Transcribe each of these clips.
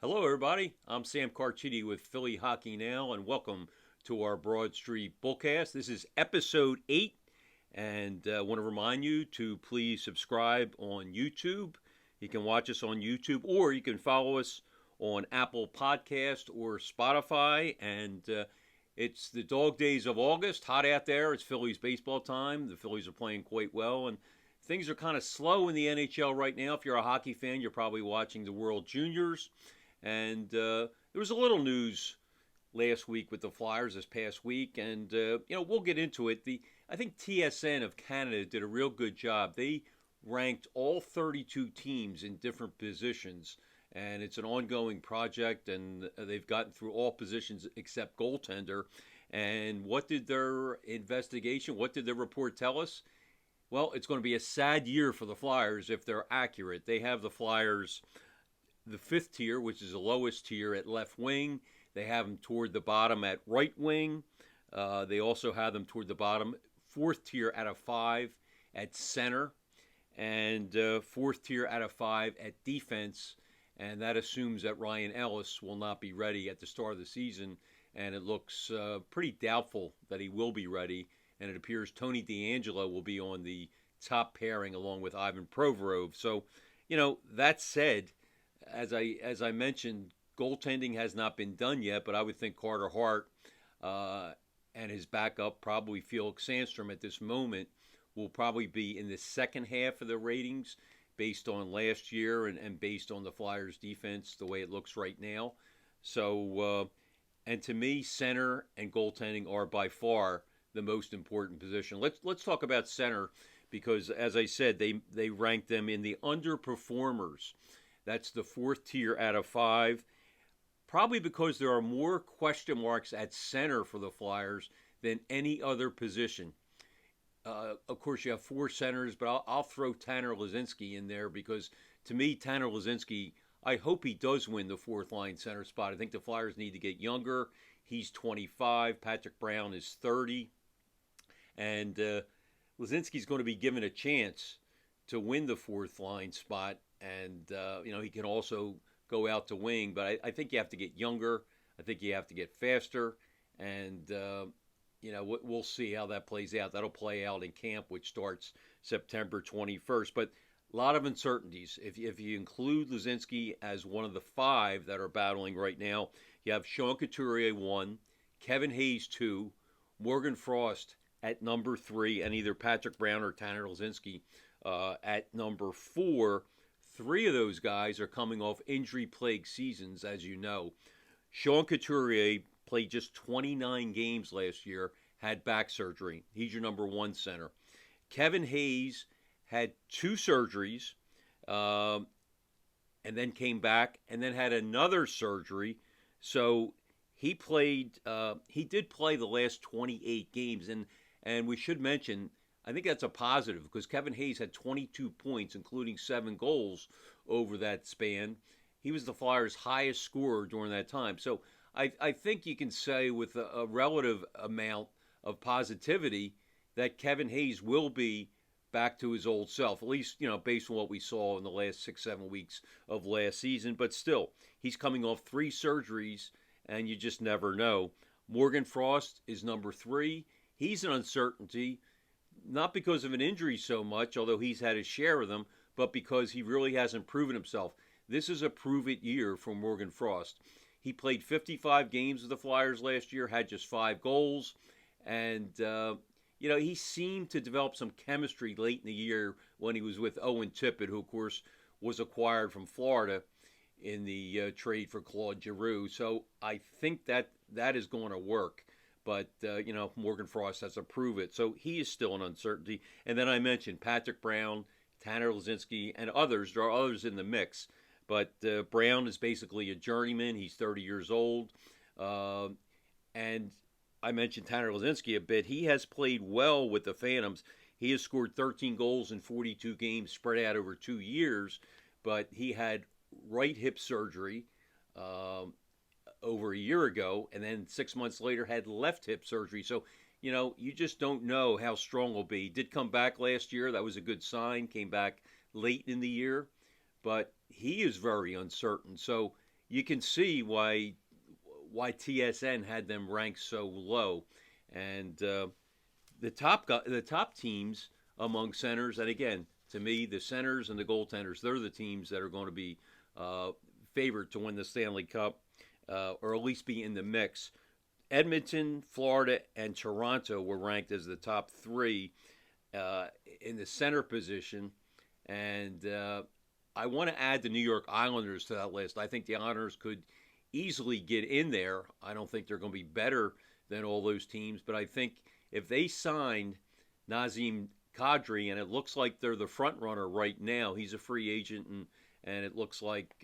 Hello, everybody. I'm Sam Carchidi with Philly Hockey Now, and welcome to our Broad Street Bullcast. This is episode 8, and I want to remind you to please subscribe on YouTube. You can watch us on YouTube, or you can follow us on Apple Podcast or Spotify. And it's the dog days of August, hot out there. It's Phillies baseball time. The Phillies are playing quite well, and things are kind of slow in the NHL right now. If you're a hockey fan, you're probably watching the World Juniors. And there was a little news last week with the Flyers this past week, and we'll get into it. I think TSN of Canada did a real good job. They ranked all 32 teams in different positions, and it's an ongoing project, and they've gotten through all positions except goaltender. And what did their investigation, what did their report tell us? Well, it's going to be a sad year for the Flyers if they're accurate. They have the Flyers the fifth tier, which is the lowest tier, at left wing. They have them toward the bottom at right wing. They also have them toward the bottom, fourth tier out of 5 at center, and fourth tier out of 5 at defense. And that assumes that Ryan Ellis will not be ready at the start of the season, and it looks pretty doubtful that he will be ready. And it appears Tony DeAngelo will be on the top pairing along with Ivan Provorov. So, that said, as I mentioned, goaltending has not been done yet, but I would think Carter Hart and his backup, probably Felix Sandstrom at this moment, will probably be in the second half of the ratings based on last year and based on the Flyers' defense, the way it looks right now. So, and to me, center and goaltending are by far the most important position. Let's talk about center because, as I said, they rank them in the underperformers. That's the fourth tier out of 5. Probably because there are more question marks at center for the Flyers than any other position. Of course, you have 4 centers, but I'll throw Tanner Laczynski in there because, to me, Tanner Laczynski, I hope he does win the fourth line center spot. I think the Flyers need to get younger. He's 25. Patrick Brown is 30. And Laczynski's going to be given a chance to win the fourth line spot. And, he can also go out to wing. But I think you have to get younger. I think you have to get faster. And, we'll see how that plays out. That'll play out in camp, which starts September 21st. But a lot of uncertainties. If you include Laczynski as one of the 5 that are battling right now, you have Sean Couturier 1, Kevin Hayes 2, Morgan Frost at number 3, and either Patrick Brown or Tanner Laczynski at number 4. 3 of those guys are coming off injury-plagued seasons, as you know. Sean Couturier played just 29 games last year, had back surgery. He's your number 1 center. Kevin Hayes had 2 surgeries and then came back and then had another surgery. So he did play the last 28 games. And we should mention, I think that's a positive because Kevin Hayes had 22 points, including 7 goals over that span. He was the Flyers' highest scorer during that time. So I think you can say with a relative amount of positivity that Kevin Hayes will be back to his old self, at least, based on what we saw in the last 6-7 weeks of last season. But still, he's coming off 3 surgeries, and you just never know. Morgan Frost is number 3. He's an uncertainty, not because of an injury so much, although he's had his share of them, but because he really hasn't proven himself. This is a prove-it year for Morgan Frost. He played 55 games with the Flyers last year, had just 5 goals, and, he seemed to develop some chemistry late in the year when he was with Owen Tippett, who, of course, was acquired from Florida in the trade for Claude Giroux. So I think that is going to work. But, Morgan Frost has to prove it. So he is still an uncertainty. And then I mentioned Patrick Brown, Tanner Laczynski, and others. There are others in the mix. But Brown is basically a journeyman. He's 30 years old. And I mentioned Tanner Laczynski a bit. He has played well with the Phantoms. He has scored 13 goals in 42 games spread out over 2 years. But he had right hip surgery over a year ago, and then 6 months later had left hip surgery. So, you just don't know how strong he'll be. He did come back last year. That was a good sign. Came back late in the year. But he is very uncertain. So, you can see why TSN had them ranked so low, and the top teams among centers, and again, to me, the centers and the goaltenders, they're the teams that are going to be uh, favored to win the Stanley Cup, or at least be in the mix. Edmonton, Florida, and Toronto were ranked as the top three uh, in the center position, and I want to add the New York Islanders to that list. I think the Islanders could easily get in there. I don't think they're going to be better than all those teams, but I think if they signed Nazem Kadri, and it looks like they're the front runner right now. He's a free agent, and it looks like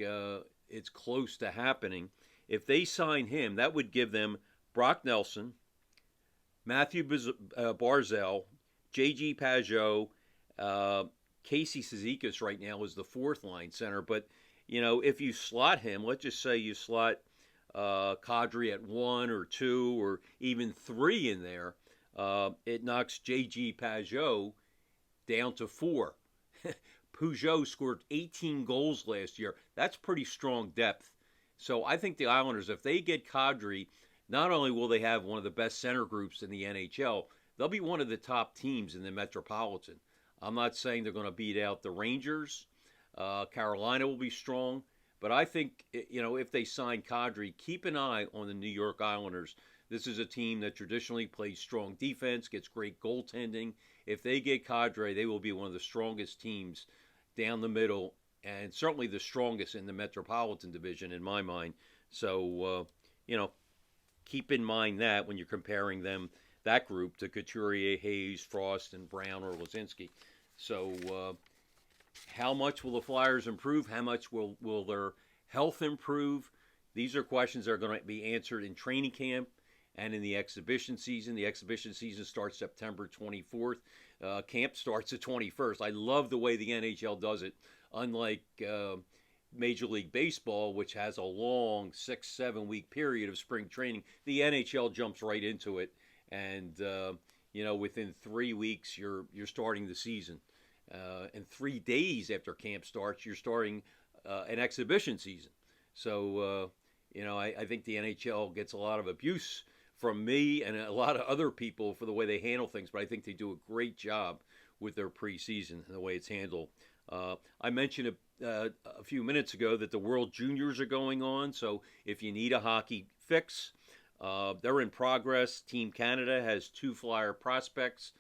it's close to happening. If they sign him, that would give them Brock Nelson, Matthew Barzell, J.G. Pajot, uh, Casey Cizikas right now is the fourth line center. But, if you slot him, let's just say you slot Kadri at one or two or even three in there, it knocks J.G. Pajot down to four. Peugeot scored 18 goals last year. That's pretty strong depth. So I think the Islanders, if they get Kadri, not only will they have one of the best center groups in the NHL, they'll be one of the top teams in the Metropolitan. I'm not saying they're going to beat out the Rangers. Carolina will be strong. But I think, if they sign Kadri, keep an eye on the New York Islanders. This is a team that traditionally plays strong defense, gets great goaltending. If they get Kadri, they will be one of the strongest teams down the middle, and certainly the strongest in the Metropolitan Division in my mind. So, keep in mind that when you're comparing that group to Couturier, Hayes, Frost, and Brown or Lazinski. So, how much will the Flyers improve? How much will their health improve? These are questions that are going to be answered in training camp and in the exhibition season. The exhibition season starts September 24th. Camp starts the 21st. I love the way the NHL does it. Unlike Major League Baseball, which has a long 6-7 week period of spring training, the NHL jumps right into it, and within 3 weeks you're starting the season. And 3 days after camp starts, you're starting an exhibition season. So, I think the NHL gets a lot of abuse from me and a lot of other people for the way they handle things, but I think they do a great job with their preseason and the way it's handled. I mentioned a few minutes ago that the World Juniors are going on, so if you need a hockey fix, they're in progress. Team Canada has 2 Flyer prospects.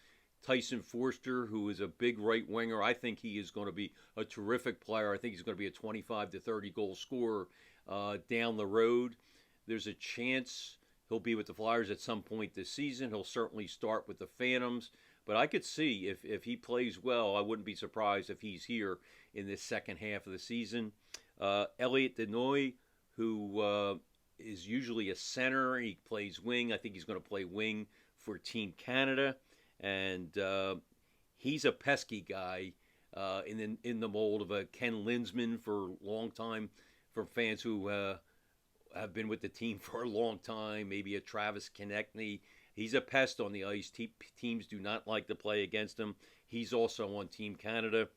Tyson Forster, who is a big right winger, I think he is going to be a terrific player. I think he's going to be a 25 to 30 goal scorer down the road. There's a chance he'll be with the Flyers at some point this season. He'll certainly start with the Phantoms. But I could see if he plays well, I wouldn't be surprised if he's here in this second half of the season. Elliot Denoy, who is usually a center, he plays wing. I think he's going to play wing for Team Canada. And he's a pesky guy in the mold of a Ken Linsman for a long time, for fans who have been with the team for a long time, maybe a Travis Konechny. He's a pest on the ice. Teams do not like to play against him. He's also on Team Canada.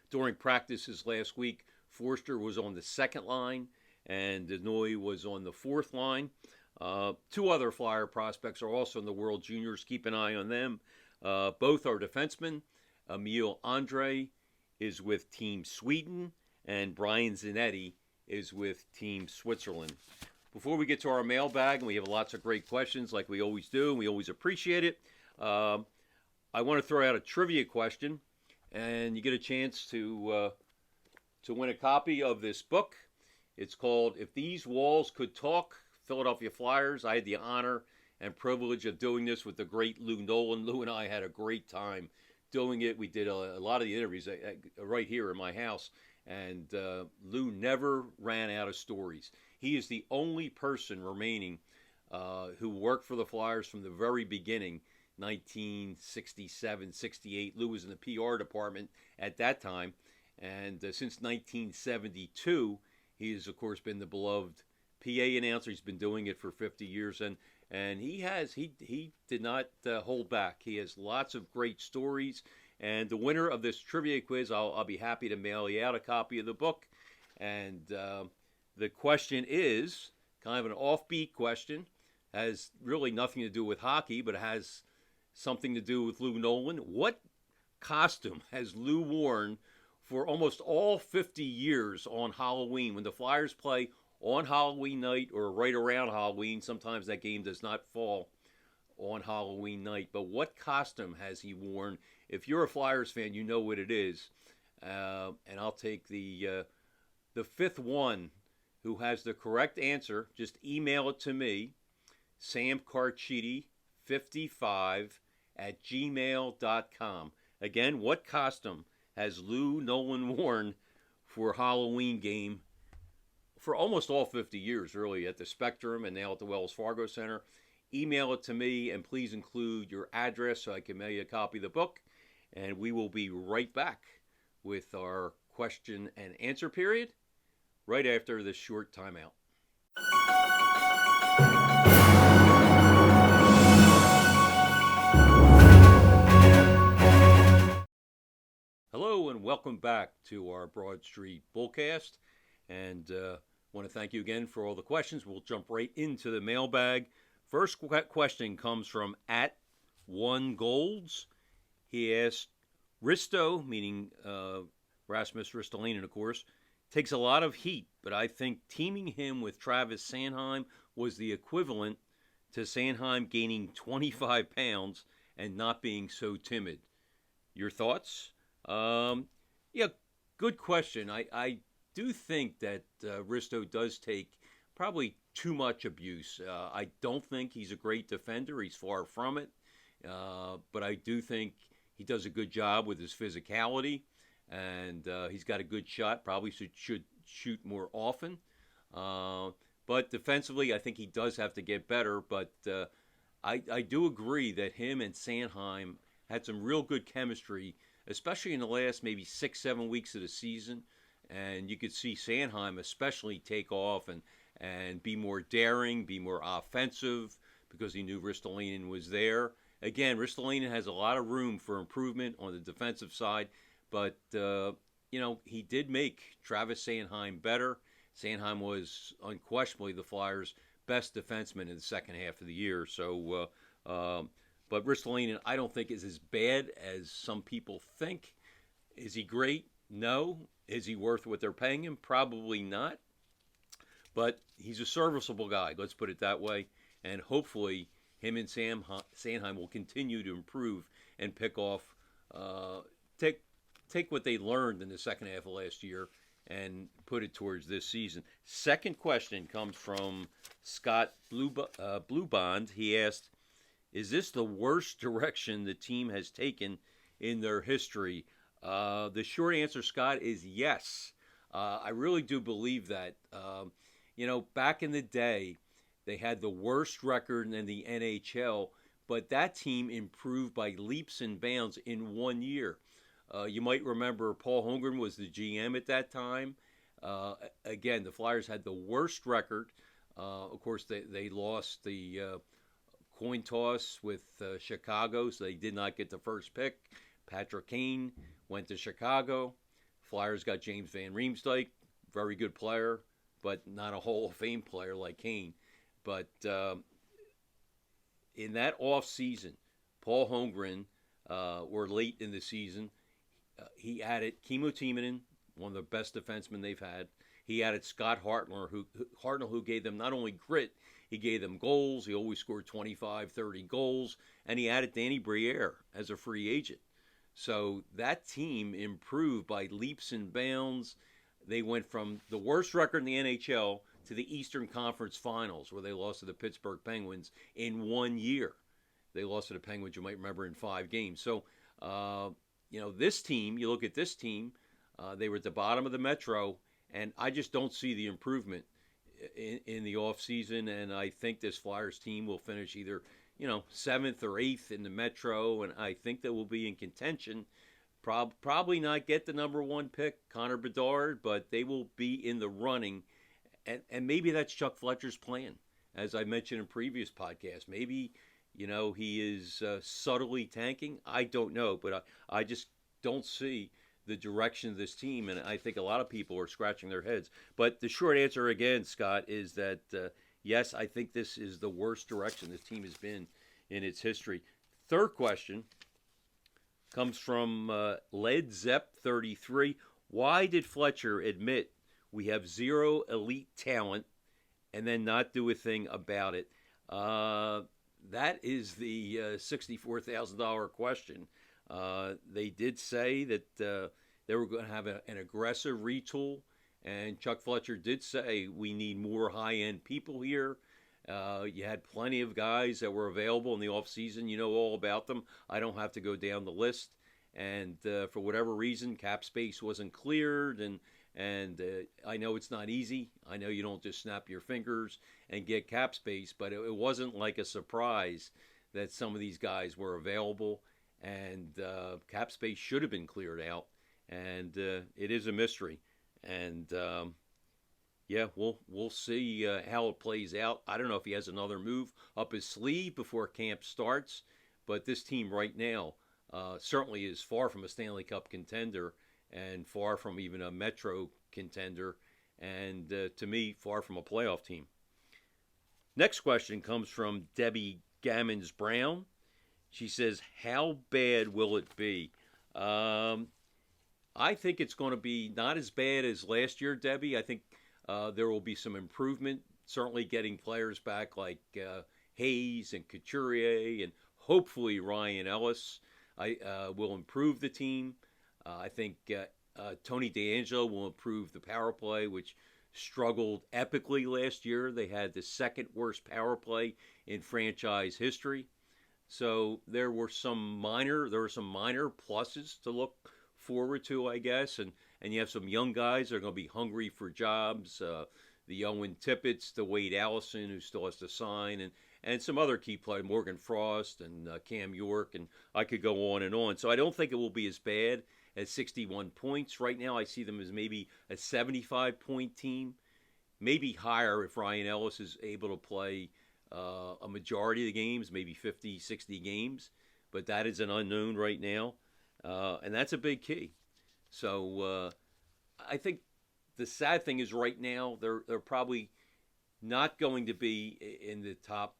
During practices last week, Forster was on the second line, and Denoy was on the fourth line. 2 other Flyer prospects are also in the World Juniors. Keep an eye on them. Both are defensemen. Emil Andre is with Team Sweden, and Brian Zanetti is with Team Switzerland. Before we get to our mailbag, and we have lots of great questions like we always do, and we always appreciate it, I want to throw out a trivia question, and you get a chance to win a copy of this book. It's called If These Walls Could Talk, Philadelphia Flyers. I had the honor and privilege of doing this with the great Lou Nolan. Lou and I had a great time doing it. We did a lot of the interviews right here in my house, and Lou never ran out of stories. He is the only person remaining who worked for the Flyers from the very beginning, 1967, 68. Lou was in the PR department at that time, and since 1972, he has, of course, been the beloved PA announcer. He's been doing it for 50 years, and he did not hold back. He has lots of great stories, and the winner of this trivia quiz, I'll be happy to mail you out a copy of the book, and The question is kind of an offbeat question, has really nothing to do with hockey, but it has something to do with Lou Nolan. What costume has Lou worn for almost all 50 years on Halloween? When the Flyers play on Halloween night or right around Halloween, sometimes that game does not fall on Halloween night. But what costume has he worn? If you're a Flyers fan, you know what it is. And I'll take the fifth one who has the correct answer. Just email it to me, samcarchidi55@gmail.com. Again, what costume has Lou Nolan worn for Halloween game for almost all 50 years, really, at the Spectrum and now at the Wells Fargo Center? Email it to me, and please include your address so I can mail you a copy of the book. And we will be right back with our question and answer period right after this short timeout. Hello and welcome back to our Broad Street Bullcast. And want to thank you again for all the questions. We'll jump right into the mailbag. First question comes from @1golds. He asked, Risto, meaning Rasmus Ristolainen, of course, takes a lot of heat, but I think teaming him with Travis Sanheim was the equivalent to Sanheim gaining 25 pounds and not being so timid. Your thoughts? Yeah, good question. I do think that Risto does take probably too much abuse. I don't think he's a great defender. He's far from it. But I do think he does a good job with his physicality, and he's got a good shot. Probably should shoot more often. But defensively, I think he does have to get better. But I do agree that him and Sanheim had some real good chemistry, especially in the last maybe 6-7 weeks of the season. And you could see Sanheim especially take off and be more daring, be more offensive, because he knew Ristolainen was there. Again, Ristolainen has a lot of room for improvement on the defensive side, but he did make Travis Sanheim better. Sanheim was unquestionably the Flyers' best defenseman in the second half of the year. So, but Ristolainen, I don't think is as bad as some people think. Is he great? No. Is he worth what they're paying him? Probably not. But he's a serviceable guy, let's put it that way. And hopefully him and Sanheim will continue to improve and pick off, take what they learned in the second half of last year and put it towards this season. Second question comes from Scott Bluebond. He asked, is this the worst direction the team has taken in their history? The short answer, Scott, is yes. I really do believe that. Back in the day, they had the worst record in the NHL, but that team improved by leaps and bounds in 1 year. You might remember Paul Holmgren was the GM at that time. Again, the Flyers had the worst record. Of course, they lost the coin toss with Chicago, so they did not get the first pick. Patrick Kane went to Chicago. Flyers got James Van Riemsdyk, very good player, but not a Hall of Fame player like Kane. But in that off season, Paul Holmgren, or late in the season, he added Kimmo Timonen, one of the best defensemen they've had. He added Scott Hartnell, who gave them not only grit, he gave them goals. He always scored 25, 30 goals. And he added Danny Briere as a free agent. So that team improved by leaps and bounds. They went from the worst record in the NHL to the Eastern Conference Finals, where they lost to the Pittsburgh Penguins in 1 year. They lost to the Penguins, you might remember, in 5 games. So, this team, you look at this team, they were at the bottom of the Metro, and I just don't see the improvement in the offseason. And I think this Flyers team will finish either 7th or 8th in the Metro, and I think they will be in contention. Probably not get the number 1 pick, Connor Bedard, but they will be in the running. And maybe that's Chuck Fletcher's plan, as I mentioned in previous podcasts. Maybe, he is subtly tanking. I don't know, but I just don't see the direction of this team, and I think a lot of people are scratching their heads. But the short answer again, Scott, is that yes, I think this is the worst direction this team has been in its history. Third question comes from Led Zepp 33. Why did Fletcher admit we have zero elite talent and then not do a thing about it? That is the $64,000 question. They did say that they were going to have an aggressive retool, and Chuck Fletcher did say we need more high-end people here. You had plenty of guys that were available in the offseason. You know all about them. I don't have to go down the list. And for whatever reason, cap space wasn't cleared, and I know it's not easy. I know you don't just snap your fingers and get cap space, but it wasn't like a surprise that some of these guys were available, and cap space should have been cleared out, and it is a mystery. And yeah, we'll see how it plays out. I don't know if he has another move up his sleeve before camp starts, but this team right now certainly is far from a Stanley Cup contender, and far from even a Metro contender, and to me, far from a playoff team. Next question comes from Debbie Gammons Brown. She says, how bad will it be? I think it's going to be not as bad as last year, Debbie. I think there will be some improvement, certainly getting players back like Hayes and Couturier, and hopefully Ryan Ellis will improve the team. I think Tony DeAngelo will improve the power play, which struggled epically last year. They had the second worst power play in franchise history. So there were some minor pluses to look forward to, I guess. And you have some young guys that are going to be hungry for jobs. The Owen Tippett's, the Wade Allison, who still has to sign, and some other key players, Morgan Frost and Cam York, and I could go on and on. So I don't think it will be as bad as 61 points. Right now I see them as maybe a 75-point team, maybe higher if Ryan Ellis is able to play a majority of the games, maybe 50, 60 games. But that is an unknown right now, and that's a big key. So I think the sad thing is right now they're probably not going to be in the top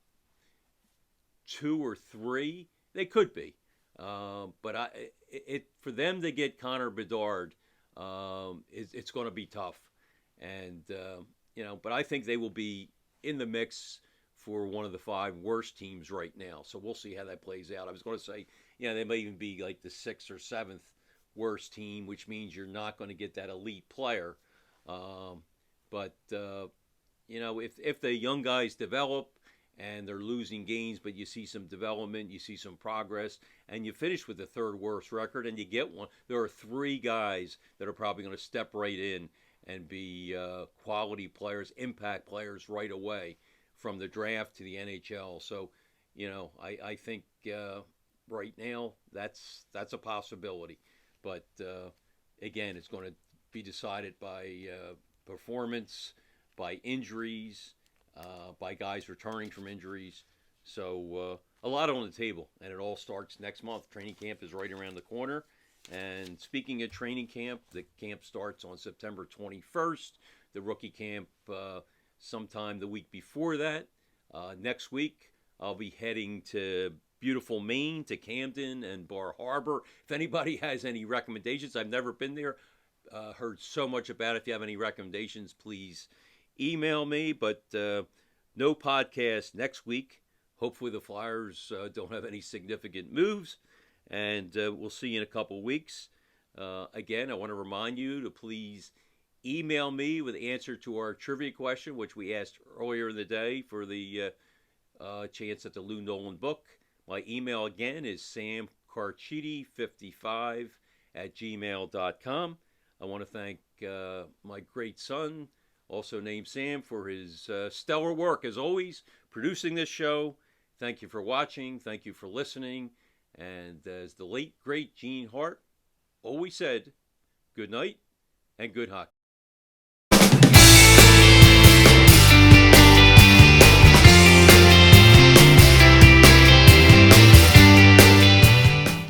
2 or 3. They could be, but for them to get Connor Bedard, it's going to be tough, and but I think they will be in the mix for one of the 5 worst teams right now. So we'll see how that plays out. I was going to say, they may even be like the 6th or 7th worst team, which means you're not going to get that elite player. But if the young guys develop and they're losing games, but you see some development, you see some progress, and you finish with the 3rd worst record, and you get one, there are 3 guys that are probably going to step right in and be quality players, impact players right away from the draft to the NHL. So, I think right now that's a possibility. But again, it's going to be decided by performance, by injuries, by guys returning from injuries. So a lot on the table, and it all starts next month. Training camp is right around the corner. And speaking of training camp, the camp starts on September 21st. The rookie camp sometime the week before that. Next week, I'll be heading to beautiful Maine, to Camden and Bar Harbor. If anybody has any recommendations, I've never been there. Heard so much about it. If you have any recommendations, please email me. But no podcast next week. Hopefully the Flyers don't have any significant moves. And we'll see you in a couple weeks. Again, I want to remind you to please email me with the answer to our trivia question, which we asked earlier in the day for the chance at the Lou Nolan book. My email again is samcarchidi55@gmail.com. I want to thank my great son, also named Sam, for his stellar work, as always, producing this show. Thank you for watching. Thank you for listening. And as the late, great Gene Hart always said, good night and good hockey.